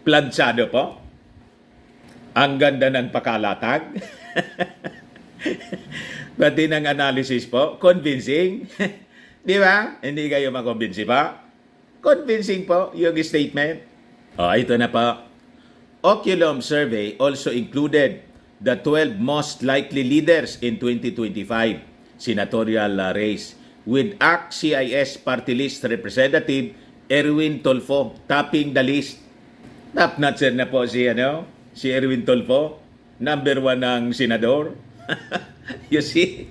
Planchado po. Ang ganda ng pakalatag. Pati ng analysis po, convincing. Di ba? Hindi kayo makonvince pa? Convincing po yung statement. Ito na po. Oculum survey also included the 12 most likely leaders in 2025 senatorial race with ACT-CIS party list representative Erwin Tulfo topping the list. Top-notcher na po si Erwin Tulfo, number 1 ng senador. You see?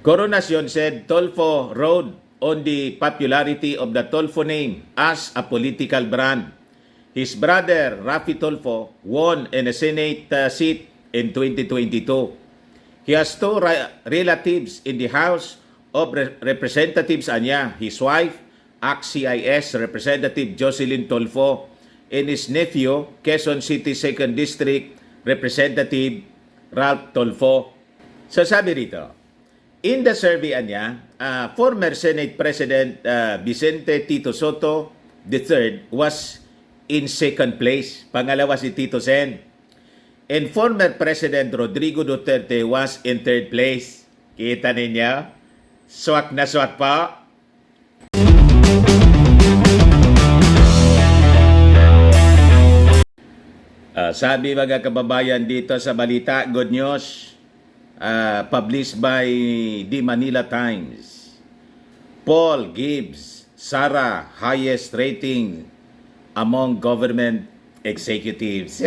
Coronation said Tulfo rode on the popularity of the Tulfo name as a political brand. His brother, Rafi Tulfo, won in a Senate seat in 2022. He has two relatives in the House of Representatives, his wife, ACT-CIS Representative Jocelyn Tulfo, and his nephew, Quezon City 2nd District Representative Ralph Tulfo. So sabi rito, in the survey former Senate President Vicente Tito Soto III was in second place. Pangalawa si Tito Sen. And former President Rodrigo Duterte was in third place. Kita ninyo? Swak na swak pa. Sabi mga kababayan dito sa balita, good news, published by the Manila Times. Paul gives Sara highest rating among government executives.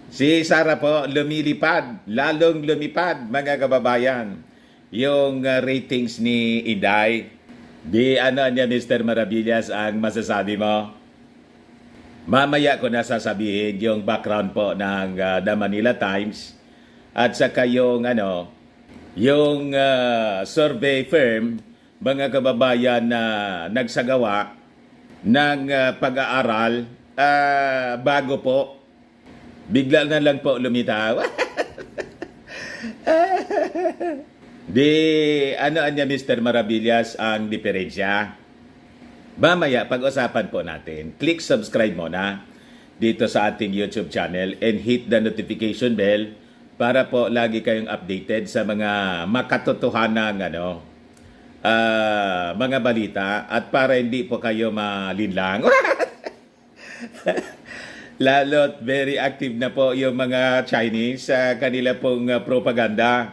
Si Sara po lumilipad, lalong lumipad mga kababayan, yung ratings ni Inday. Di niya Mr. Maravillas ang masasabi mo? Mamaya ko na sasabihin yung background po ng The Manila Times at saka yung yung survey firm mga kababayan na nagsagawa ng pag-aaral bago po bigla na lang po lumitaw. Di niya Mr. Maravillas ang diferensya? Mamaya, pag-usapan po natin. Click subscribe muna dito sa ating YouTube channel and hit the notification bell para po lagi kayong updated sa mga makatotohanang mga balita at para hindi po kayo malinlang. Lalo't very active na po yung mga Chinese sa kanila pong propaganda.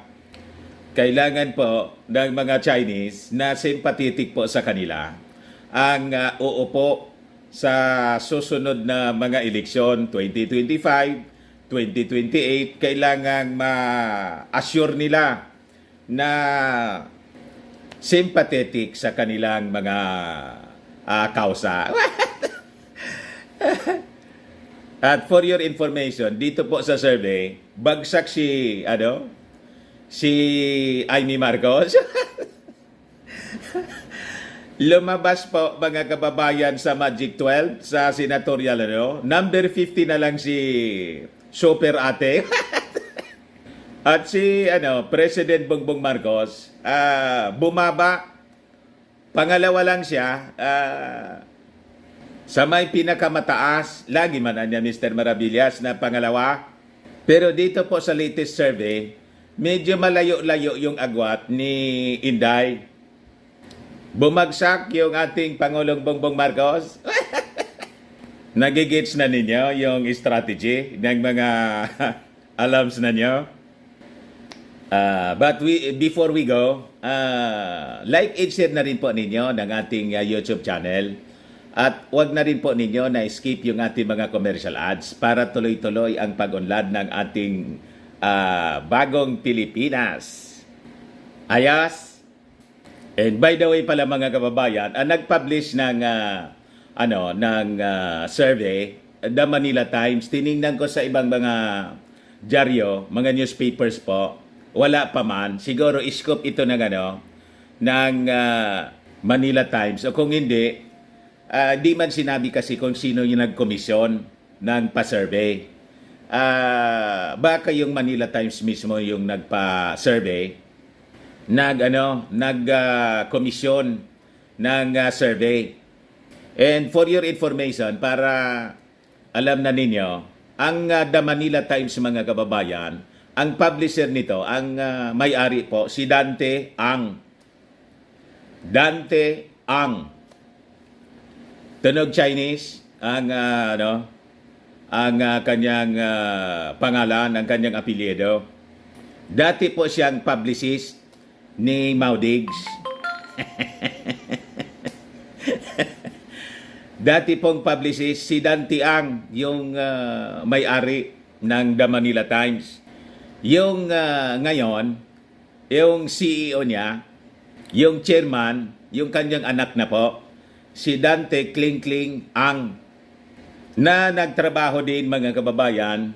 Kailangan po ng mga Chinese na sympathetic po sa kanila ang uupo sa susunod na mga eleksyon 2025, 2028, kailangang ma-assure nila na sympathetic sa kanilang mga kausa. At for your information, dito po sa survey, bagsak si Amy Marcos. Lumabas po mga kababayan sa Magic 12 sa senatorial number 50 na lang si Super Ate. At si President Bongbong Marcos bumaba, pangalawa lang siya sa may pinakamataas, lagi man niya Mr. Maravillas na pangalawa. Pero dito po sa latest survey, medyo malayo-layo yung agwat ni Inday. Bumagsak yung ating Pangulong Bongbong Marcos. Nagigits na ninyo yung strategy ng mga alums na nyo. But before we go, like and share na rin po ninyo ng ating YouTube channel. At wag na rin po ninyo na skip yung ating mga commercial ads para tuloy-tuloy ang pag-unlad ng ating bagong Pilipinas. Ayos! And by the way pala mga kababayan, nag-publish ng survey, The Manila Times. Tiningnan ko sa ibang mga dyaryo, mga newspapers po, wala pa man. Siguro scoop ito ng Manila Times. O kung hindi, di man sinabi kasi kung sino yung nag-komisyon ng pa-survey. Baka yung Manila Times mismo yung nagpa-survey, nag-komisyon ng survey. And for your information, para alam na ninyo, ang The Manila Times, mga kababayan, ang publisher nito, ang may-ari po, si Dante Ang. Dante Ang. Tunog Chinese, ang ang kanyang pangalan, ang kanyang apelyido. Dati po siyang publicist ni Mau Diggs. Dati pong publicist si Dante Ang, yung may-ari ng The Manila Times. Yung ngayon, yung CEO niya, yung chairman, yung kanyang anak na po, si Dante Kling Ang, na nagtrabaho din, mga kababayan,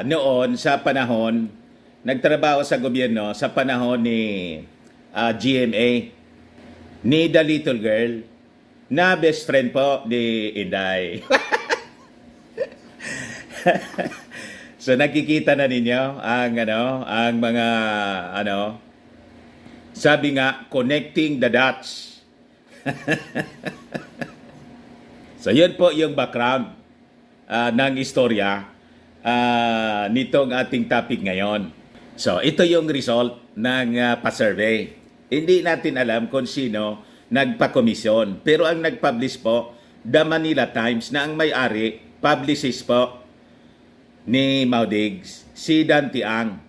noon sa panahon, nagtrabaho sa gobyerno sa panahon ni GMA, ni The Little Girl, na best friend po ni Inday. So nakikita na ninyo ang mga sabi nga, connecting the dots. So yun po yung background ng istorya nitong ating topic ngayon. So ito yung result ng pa-survey. Hindi natin alam kung sino nagpa-komisyon, pero ang nag-publish po, The Manila Times, na ang may-ari, publicist po ni Mau Diggs, si Dante Ang.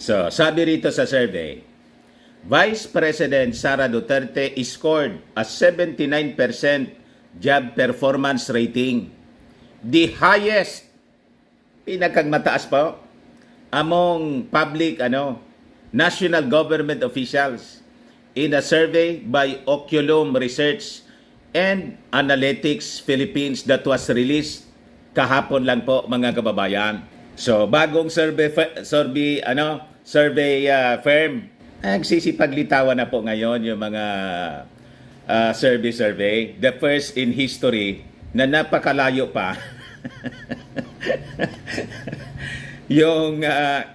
So sabi rito sa survey, Vice President Sara Duterte scored a 79% job performance rating. The highest, pinakang mataas po, among public national government officials in a survey by Oculum Research and Analytics Philippines that was released kahapon lang po, mga kababayan. So bagong survey firm, nagsisipaglitawan na po ngayon yung mga survey. The first in history na napakalayo pa yung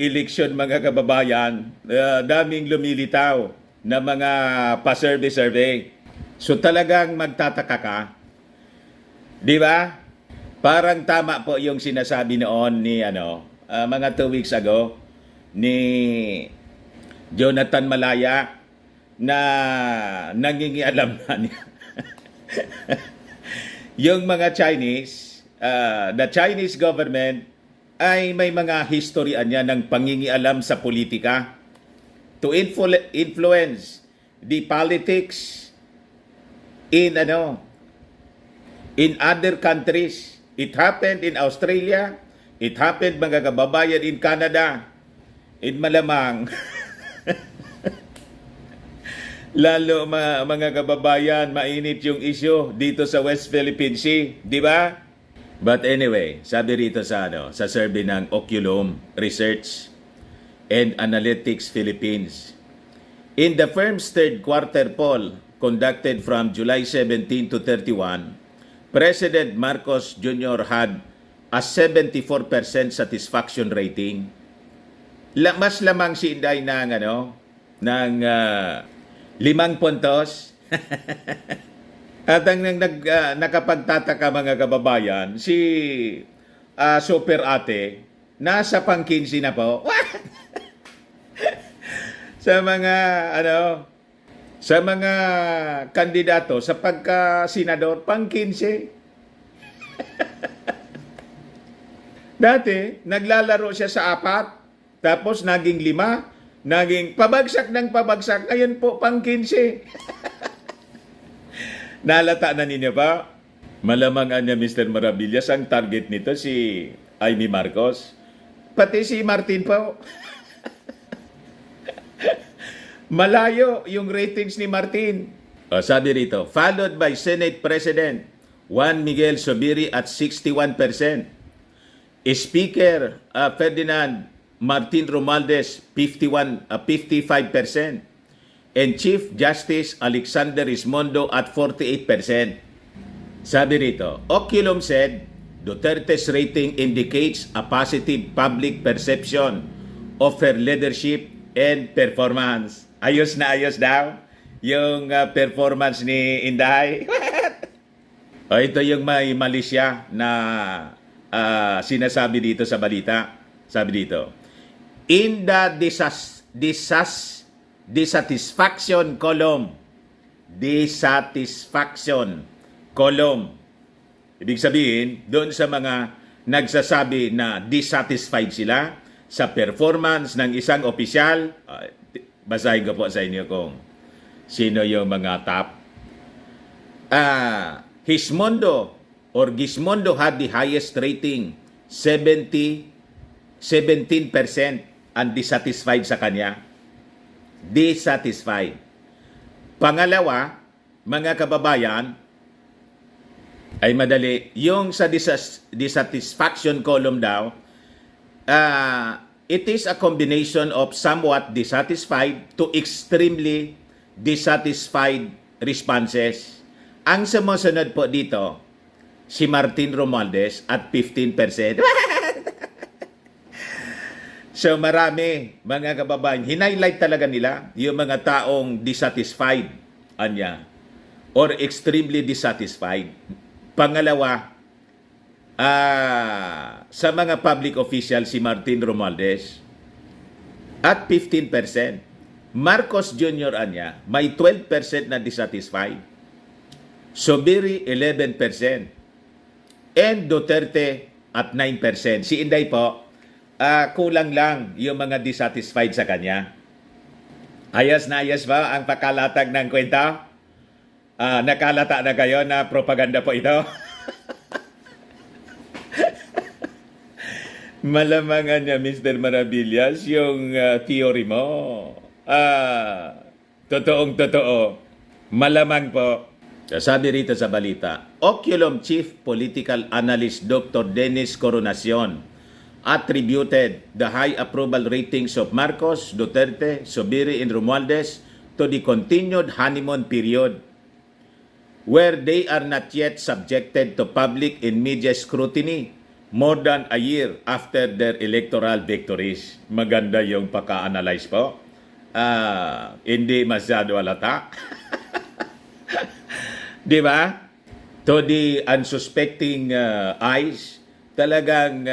election, mga kababayan. Daming lumilitaw na mga pa-survey. So talagang magtataka ka. Di ba? Parang tama po yung sinasabi noon ni mga 2 weeks ago ni Jonathan Malaya na nangingialam na niya. Yung mga Chinese, the Chinese government ay may mga historya niya ng pangingialam sa politika to influence the politics in other countries. It happened in Australia, it happened, mga kababayan, in Canada, in malamang lalo mga kababayan, mainit yung issue dito sa West Philippine Sea, di ba? But anyway, sabi rito sa survey ng Oculum Research and Analytics Philippines, in the firm's third quarter poll conducted from July 17 to 31, President Marcos Jr. had a 74% satisfaction rating. Mas lamang si Inday ng 5 puntos. At ang nakapagtataka, mga kababayan, si Super Ate, nasa pang-15 na po. Sa mga kandidato sa pagka-senador, pang-15. Dati, naglalaro siya sa 4, tapos naging 5, naging pabagsak ng pabagsak, ngayon po pang-15. Nalata na ninyo ba? Malamang niya, Mr. Maravillas, ang target nito si Amy Marcos. Pati si Martin po. Malayo yung ratings ni Martin. Sabi rito, followed by Senate President Juan Miguel Zubiri at 61%. Speaker Ferdinand Martin Romualdez 55%. And Chief Justice Alexander Rismondo at 48%. Sabi rito, Oculum said Duterte's rating indicates a positive public perception of her leadership and performance. Ayos na ayos daw yung performance ni Inday. O, ito yung may mali siya na sinasabi dito sa balita. Sabi dito, in the dissatisfaction column, ibig sabihin, doon sa mga nagsasabi na dissatisfied sila sa performance ng isang opisyal, basahin ko po sa inyo kung sino yung mga top. Gizmondo had the highest rating, 17% ang dissatisfied sa kanya. Dissatisfied. Pangalawa, mga kababayan, ay madali. Yung sa dissatisfaction column daw, it is a combination of somewhat dissatisfied to extremely dissatisfied responses. Ang sumusunod po dito, si Martin Romualdez at 15%. So marami, mga kababayan, hinighlight talaga nila yung mga taong dissatisfied anya or extremely dissatisfied. Pangalawa, sa mga public official, si Martin Romualdez at 15%. Marcos Jr. anya, may 12% na dissatisfied. Sobiri, 11%. And Duterte at 9%. Si Inday po, kulang lang yung mga dissatisfied sa kanya. Ayos na ayos ba ang pakalatag ng kwenta? Nakalata na kayo na propaganda po ito? Malamangan niya, Mr. Maravillas, yung theory mo. Totoong totoo. Malamang po. Sabi rito sa balita, Oculum Chief Political Analyst Dr. Dennis Coronacion attributed the high approval ratings of Marcos, Duterte, Sobiri, and Romualdez to the continued honeymoon period where they are not yet subjected to public and media scrutiny more than a year after their electoral victories. Maganda yung paka-analyze po. Hindi masyado halata. Di ba? To the unsuspecting eyes, talagang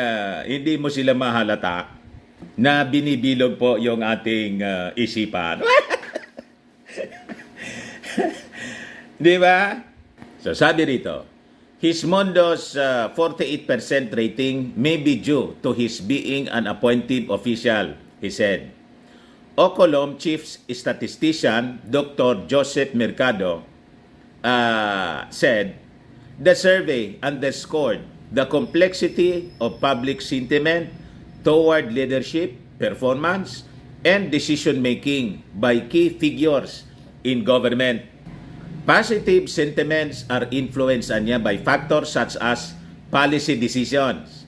hindi mo sila mahalata na binibilog po yung ating isipan. Di ba? So sabi rito, Gizmondo's 48% rating may be due to his being an appointed official, he said. Ocolom Chief Statistician Dr. Joseph Mercado said, the survey underscored the complexity of public sentiment toward leadership, performance, and decision-making by key figures in government. Positive sentiments are influenced by factors such as policy decisions,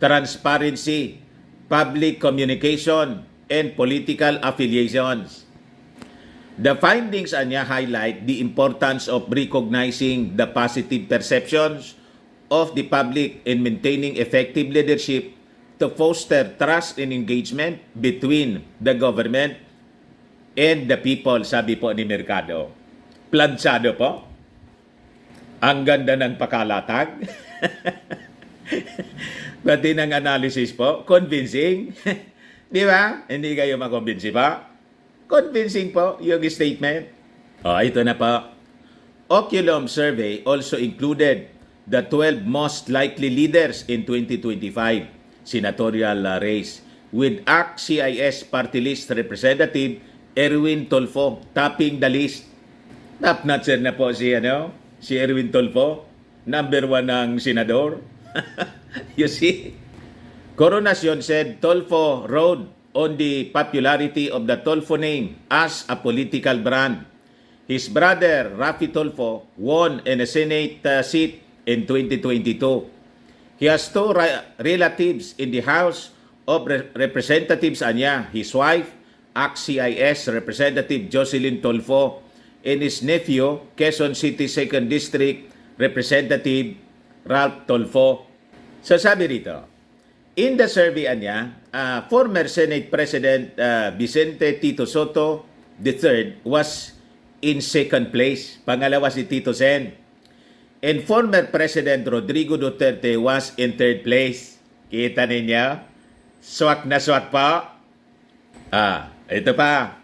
transparency, public communication, and political affiliations. The findings highlight the importance of recognizing the positive perceptions of the public in maintaining effective leadership to foster trust and engagement between the government and the people, sabi po ni Mercado. Plansado po. Ang ganda ng pakalatag. Pati ng analysis po, convincing. Di ba? Hindi kayo makumbinsi pa? Convincing po yung statement. Ito na po. Oculum survey also included the 12 most likely leaders in 2025 senatorial race with ACT-CIS party list representative Erwin Tulfo topping the list. Top-notcher na po si Erwin Tulfo, number 1 ng senador. You see? Coronacion said Tulfo rode on the popularity of the Tulfo name as a political brand. His brother, Rafi Tulfo, won in a Senate seat in 2022. He has two relatives in the House of Representatives, his wife, ACT-CIS Representative Jocelyn Tulfo, and his nephew, Quezon City 2nd District Representative Ralph Tulfo. So sabi rito, in the survey former Senate President Vicente Tito Soto III was in second place. Pangalawa si Tito Sen. And former President Rodrigo Duterte was in third place. Kita ninyo? Swak na swak po. Ito pa.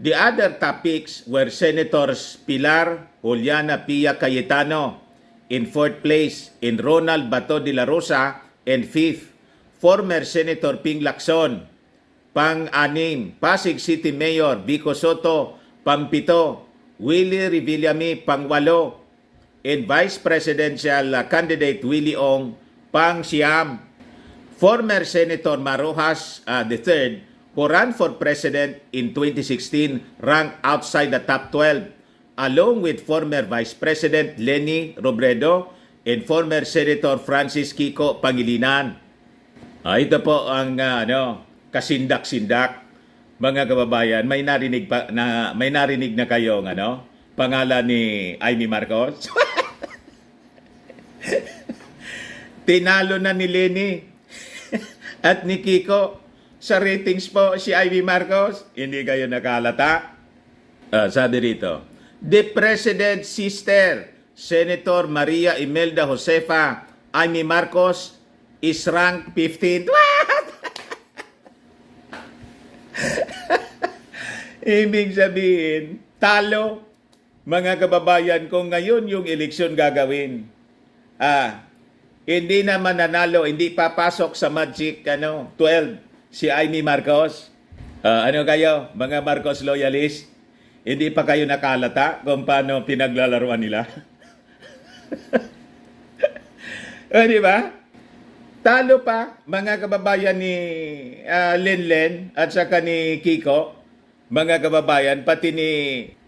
The other topics were Senators Pilar Juliana Pia Cayetano in fourth place, and Ronald Bato de la Rosa in fifth. Former Senator Ping Lacson, pang-anim. Pasig City Mayor Vico Soto, pang-pito. Willie Revillame, pang-walo. And Vice Presidential candidate Willie Ong, pang-siyam. Former Senator Marojas III, who ran for president in 2016, ranked outside the top 12, along with former Vice President Leni Robredo and former Senator Francis Kiko Pangilinan. Ito po ang kasindak-sindak, mga kababayan. May narinig na kayong pangalan ni Amy Marcos. Tinalo na ni Leni at ni Kiko sa ratings po si Amy Marcos. Hindi kayo nakalata. Sabi rito, the President's sister, Senator Maria Imelda Josefa Amy Marcos, is ranked 15th. What? Ibig sabihin, talo, mga kababayan, kung ngayon yung eleksyon gagawin. Hindi na mananalo, hindi papasok sa Magic 12 si Amy Marcos. Ano kayo, mga Marcos loyalist? Hindi pa kayo nakalata kung paano pinaglalaruan nila? Di ba? Talo pa, mga kababayan ni Lenlen at saka ni Kiko, mga kababayan, pati ni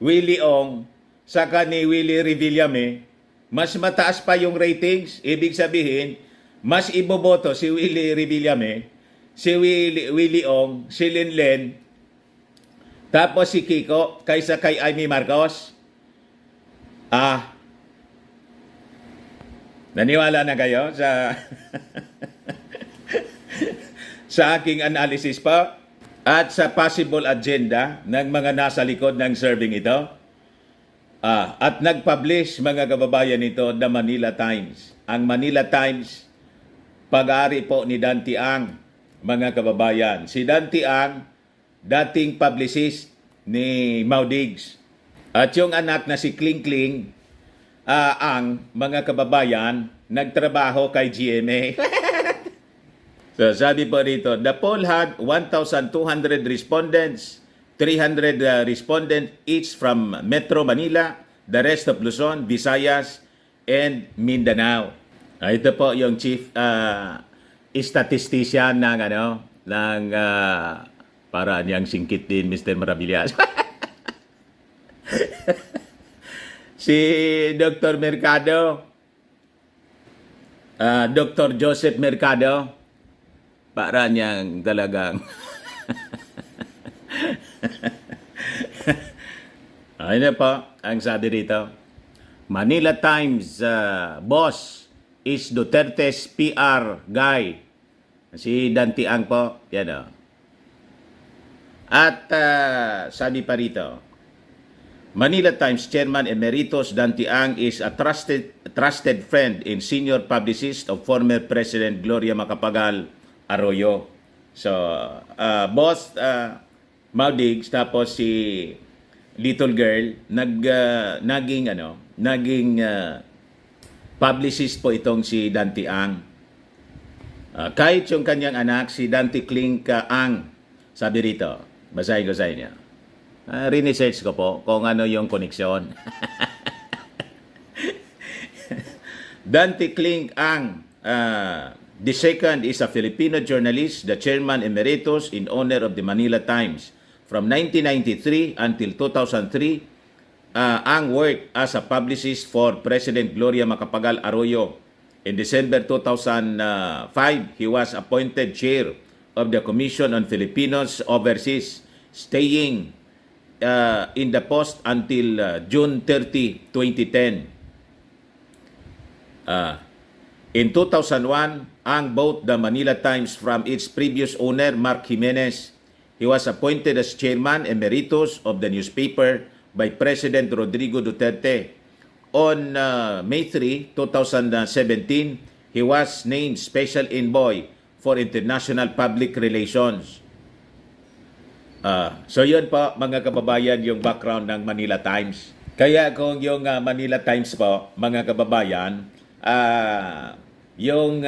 Willie Ong, saka ni Willie Revillame, mas mataas pa yung ratings. Ibig sabihin, mas iboboto si Willie Revillame, si Willie Ong, si Lenlen, tapos si Kiko, kaysa kay Amy Marcos. Naniwala na kayo sa sa aking analysis pa at sa possible agenda ng mga nasa likod ng serving ito? At nag-publish, mga kababayan, nito the Manila Times. Ang Manila Times, pag-ari po ni Dante Ang, mga kababayan. Si Dante Ang, dating publicist ni Maudigs. At yung anak na si Kling Kling, ang mga kababayan, nagtrabaho kay GMA. So sabi po rito, the poll had 1,200 respondents, 300 respondents each from Metro Manila, the rest of Luzon, Visayas, and Mindanao. Ito po yung chief statistician ng para niyang singkit din, Mr. Maravillas. Si Dr. Mercado, Dr. Joseph Mercado, para niyang talagang ayun po ang sabi rito. Manila Times, boss is Duterte's PR guy. Si Dante Ang po, yan o. At sabi pa rito, Manila Times Chairman Emeritus Dante Ang is a trusted friend and senior publicist of former President Gloria Macapagal Arroyo. So, boss Maudigs, tapos si little girl, naging publicist po itong si Dante Ang. Kahit yung kanyang anak, si Dante Kling Ang, sabi rito, basahin ko sa inyo. Research ko po kung ano yung koneksyon. Dante Kling Ang, the second is a Filipino journalist, the chairman emeritus in honor of the Manila Times. From 1993 until 2003, Ang worked as a publicist for President Gloria Macapagal Arroyo. In December 2005, he was appointed chair of the Commission on Filipinos Overseas, staying in the post until June 30, 2010. In 2001, Ang bought the Manila Times from its previous owner, Mark Jimenez. He was appointed as chairman emeritus of the newspaper by President Rodrigo Duterte. on May 3, 2017, he was named Special Envoy for International Public Relations. So yun po mga kababayan yung background ng Manila Times. Kaya kung yung Manila Times po mga kababayan, yung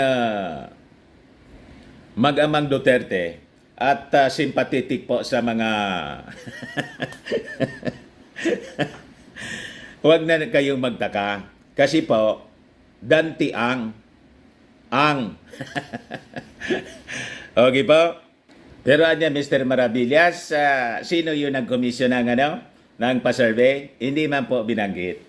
mag-amang Duterte at sympathetic po sa mga huwag na kayong magtaka kasi po Danti ang okay po. Pero anya Mr. Maravillas, sino yung nag-commission ng pa-survey? Hindi man po binanggit.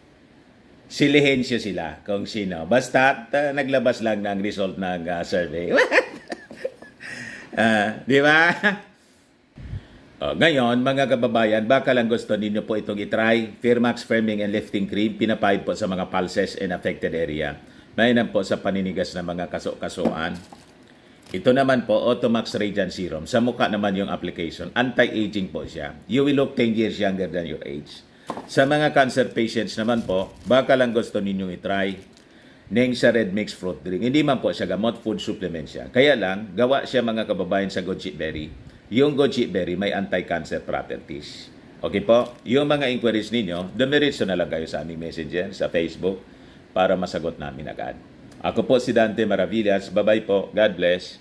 Silihensyo sila kung sino. Basta naglabas lang ng result ng survey. Di ba? Ngayon, mga kababayan, baka lang gusto ninyo po itong itry. Firmax Firming and Lifting Cream, pinapahid po sa mga pulses and affected area. Mainam po sa paninigas ng mga kaso-kasuan. Ito naman po, Automax Radiant Serum. Sa mukha naman yung application. Anti-aging po siya. You will look 10 years younger than your age. Sa mga cancer patients naman po, baka lang gusto ninyong itry Nengsa Red Mixed Fruit Drink. Hindi man po siya gamot, food supplement siya. Kaya lang, gawa siya mga kababayan sa goji berry. Yung goji berry may anti-cancer properties. Okay po? Yung mga inquiries ninyo, dumiretso na lang kayo sa aming messenger, sa Facebook, para masagot namin agad. Ako po si Dante Maravillas. Bye-bye po. God bless.